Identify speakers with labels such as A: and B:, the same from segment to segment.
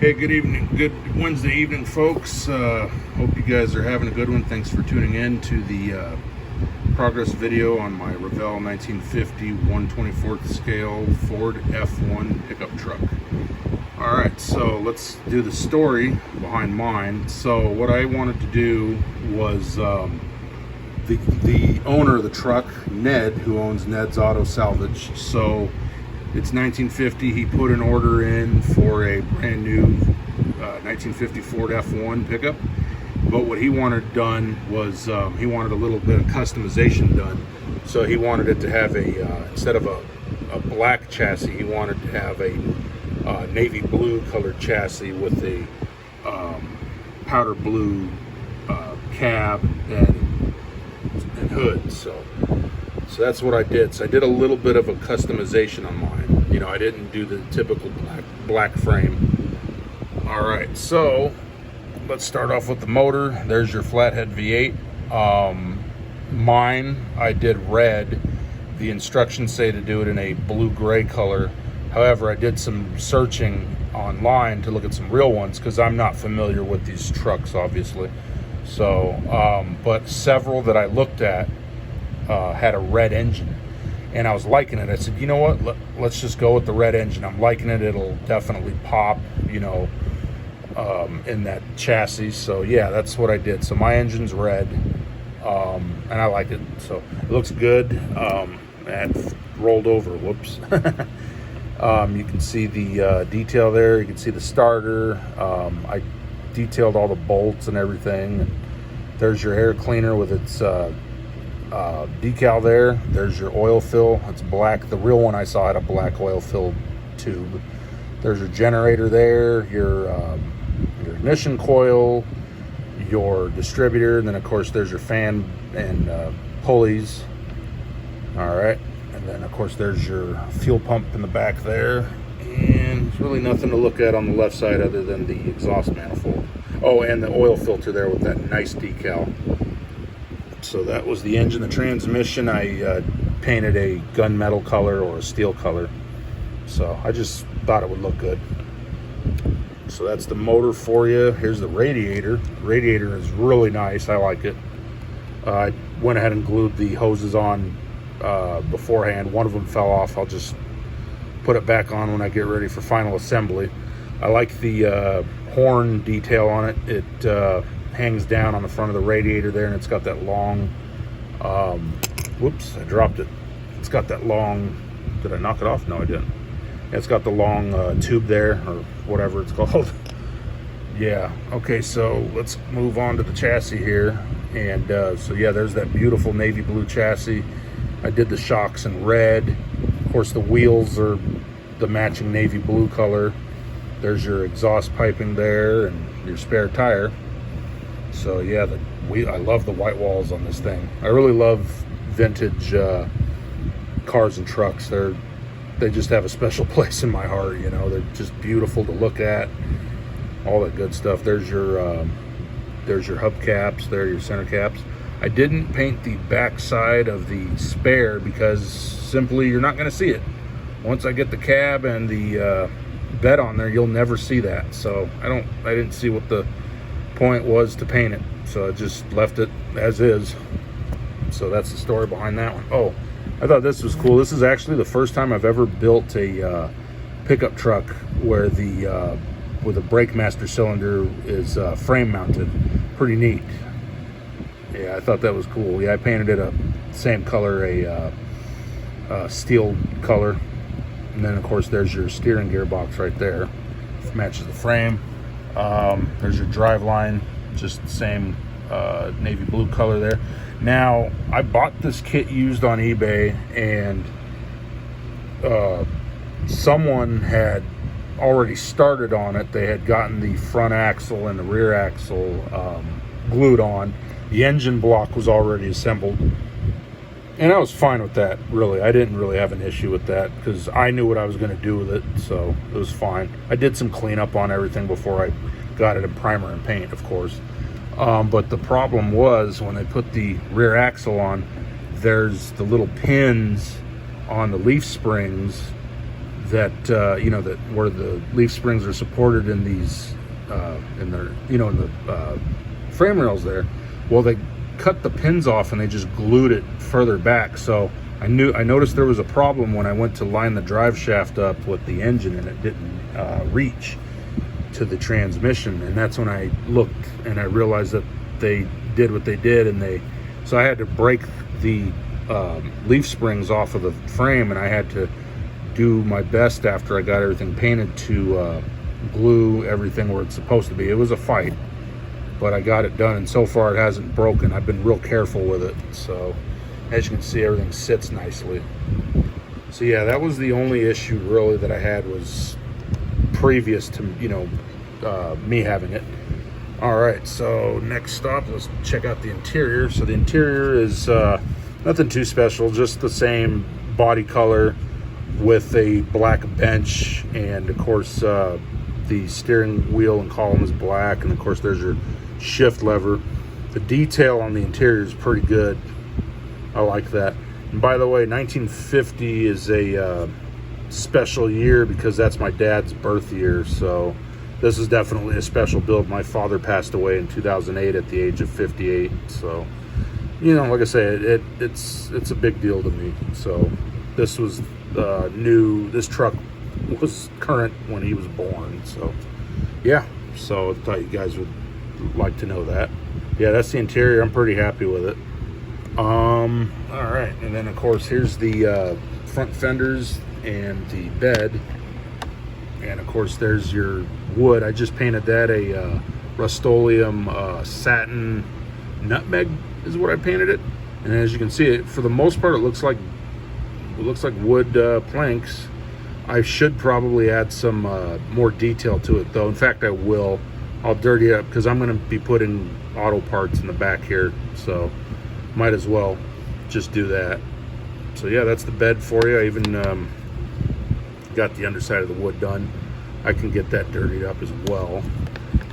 A: Hey, good evening. Good Wednesday evening, folks. Hope you guys are having a good one. Thanks for tuning in to the progress video on my Revell 1950 1/24th scale Ford F1 pickup truck. All right, so let's do the story behind mine. So what I wanted to do was the owner of the truck, Ned, who owns Ned's Auto Salvage. So it's 1950. He put an order in for a brand new 1950 Ford F1 pickup. But what he wanted done was he wanted a little bit of customization done. So he wanted it to have instead of a black chassis, he wanted to have a navy blue colored chassis with a powder blue cab and hood. So that's what I did. So I did a little bit of a customization on mine. You know, I didn't do the typical black frame. All right, so let's start off with the motor. There's your flathead V8. Mine, I did red. The instructions say to do it in a blue-gray color. However, I did some searching online to look at some real ones because I'm not familiar with these trucks, obviously. So, but several that I looked at had a red engine, and I was liking it. I said, you know what, let's just go with the red engine. I'm liking it. It'll definitely pop, you know, in that chassis. So yeah, that's what I did. So my engine's red, and I like it. So it looks good. And rolled over, whoops. You can see the detail there. You can see the starter. I detailed all the bolts and everything. There's your air cleaner with its decal there. There's your oil fill. It's black. The real one I saw had a black oil fill tube. There's your generator there, your ignition coil, your distributor, and then of course there's your fan and pulleys. All right, and then of course there's your fuel pump in the back there, and there's really nothing to look at on the left side other than the exhaust manifold. Oh, and the oil filter there with that nice decal. So that was the engine. The transmission, I painted a gunmetal color or a steel color. So I just thought it would look good. So that's the motor for you. Here's the radiator. The radiator is really nice. I like it. I went ahead and glued the hoses on beforehand. One of them fell off. I'll just put it back on when I get ready for final assembly. I like the horn detail on it. It hangs down on the front of the radiator there, and it's got that long whoops, I dropped it. It's got that long, did I knock it off? No, I didn't. It's got the long tube there, or whatever it's called. Yeah, okay, so let's move on to the chassis here. And so yeah, there's that beautiful navy blue chassis. I did the shocks in red. Of course, the wheels are the matching navy blue color. There's your exhaust piping there and your spare tire. So yeah, I love the white walls on this thing. I really love vintage cars and trucks. They just have a special place in my heart. You know, they're just beautiful to look at. All that good stuff. There's your hubcaps. There, your center caps. I didn't paint the back side of the spare because simply you're not going to see it. Once I get the cab and the bed on there, you'll never see that. So I didn't see what the point was to paint it, so I just left it as is. So that's the story behind that one. Oh, I thought this was cool. This is actually the first time I've ever built a pickup truck where the with a brake master cylinder is frame mounted. Pretty neat. Yeah, I thought that was cool. Yeah, I painted it a same color, a steel color, and then of course there's your steering gearbox right there. It matches the frame. There's your drive line, just the same navy blue color there. Now, I bought this kit used on eBay, and someone had already started on it. They had gotten the front axle and the rear axle glued on. The engine block was already assembled, and I was fine with that, really. I didn't really have an issue with that because I knew what I was going to do with it, so it was fine. I did some cleanup on everything before I got it in primer and paint, of course. But the problem was when they put the rear axle on, there's the little pins on the leaf springs that you know, that where the leaf springs are supported in these in their, you know, in the frame rails there. Well, they cut the pins off and they just glued it further back. So I noticed there was a problem when I went to line the drive shaft up with the engine, and it didn't reach to the transmission. And that's when I looked and I realized that they did what they did, and so I had to break the leaf springs off of the frame, and I had to do my best after I got everything painted to glue everything where it's supposed to be. It was a fight, but I got it done, and so far it hasn't broken. I've been real careful with it, so as you can see, everything sits nicely. So yeah, that was the only issue really that I had, was previous to, you know, me having it. All right, so next stop, let's check out the interior. So the interior is nothing too special, just the same body color with a black bench, and of course the steering wheel and column is black, and of course there's your shift lever. The detail on the interior is pretty good. I like that. And by the way, 1950 is a special year because that's my dad's birth year, so this is definitely a special build. My father passed away in 2008 at the age of 58, so, you know, like I say, it's a big deal to me. So this was new. This truck was current when he was born, so yeah. So I thought you guys would like to know that. Yeah, that's the interior. I'm pretty happy with it. All right, and then of course here's the front fenders and the bed, and of course there's your wood. I just painted that a Rust-Oleum satin nutmeg is what I painted it, and as you can see, it for the most part it looks like wood planks. I should probably add some more detail to it though. In fact, I will. I'll dirty it up because I'm going to be putting auto parts in the back here, so might as well just do that. So yeah, that's the bed for you. I even got the underside of the wood done. I can get that dirtied up as well.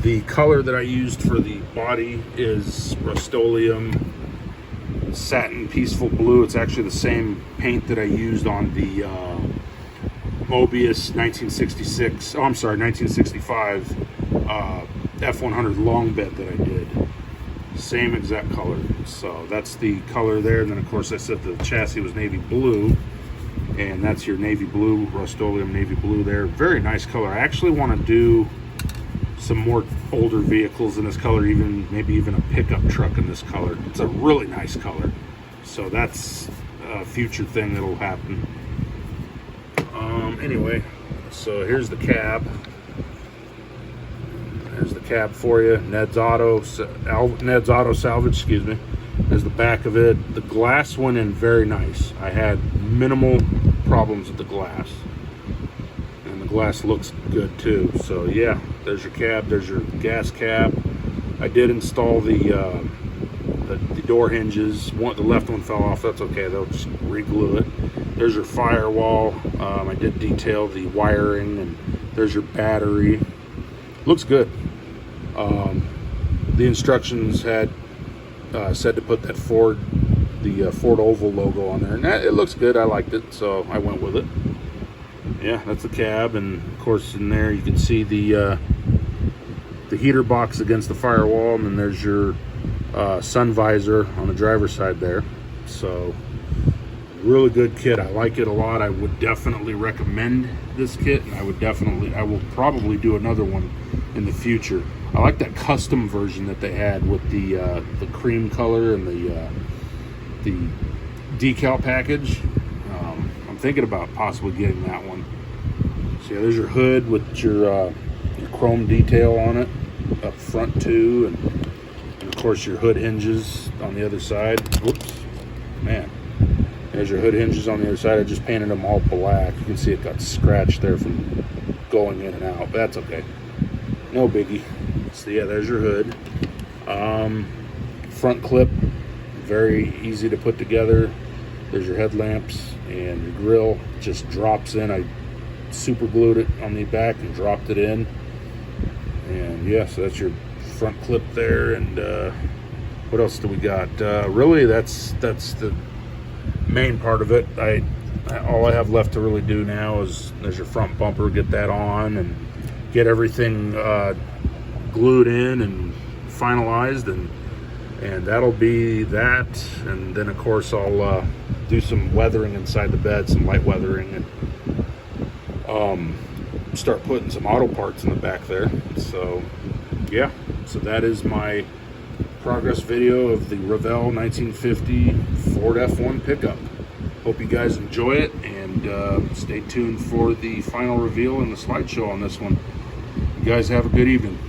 A: The color that I used for the body is Rust-Oleum satin peaceful blue. It's actually the same paint that I used on the Mobius 1966, oh I'm sorry, 1965 F100 long bed that I did. Same exact color. So that's the color there. And then of course I said the chassis was navy blue, and that's your navy blue, Rust-Oleum navy blue there. Very nice color. I actually want to do some more older vehicles in this color, maybe even a pickup truck in this color. It's a really nice color. So that's a future thing that'll happen. Anyway, so here's the cab. There's the cab for you. Ned's Auto Salvage, excuse me. There's the back of it. The glass went in very nice. I had minimal problems with the glass, and the glass looks good too. So yeah, there's your cab. There's your gas cap. I did install the door hinges. The left one fell off. That's okay. They'll just re-glue it. There's your firewall. I did detail the wiring, and there's your battery. Looks good. The instructions had said to put that Ford Oval logo on there, and it looks good. I liked it, so I went with it. Yeah, that's the cab, and of course in there you can see the heater box against the firewall, and then there's your sun visor on the driver's side there. So really good kit. I like it a lot. I would definitely recommend this kit, and I will probably do another one in the future. I like that custom version that they had with the cream color and the decal package. I'm thinking about possibly getting that one. So yeah, there's your hood with your chrome detail on it up front too, and of course your hood hinges on the other side. Whoops, man. There's your hood hinges on the other side. I just painted them all black. You can see it got scratched there from going in and out, but that's okay. No biggie. So yeah, there's your hood. Front clip, very easy to put together. There's your headlamps, and your grill just drops in. I super glued it on the back and dropped it in. And yeah, so that's your front clip there. And what else do we got? Really, that's the main part of it. all I have left to really do now is there's your front bumper, get that on and get everything glued in and finalized, and that'll be that. And then of course I'll do some weathering inside the bed, some light weathering, and start putting some auto parts in the back there. So yeah, so that is my progress video of the Revell 1950 Ford F1 pickup. Hope you guys enjoy it, and stay tuned for the final reveal and the slideshow on this one. You guys have a good evening.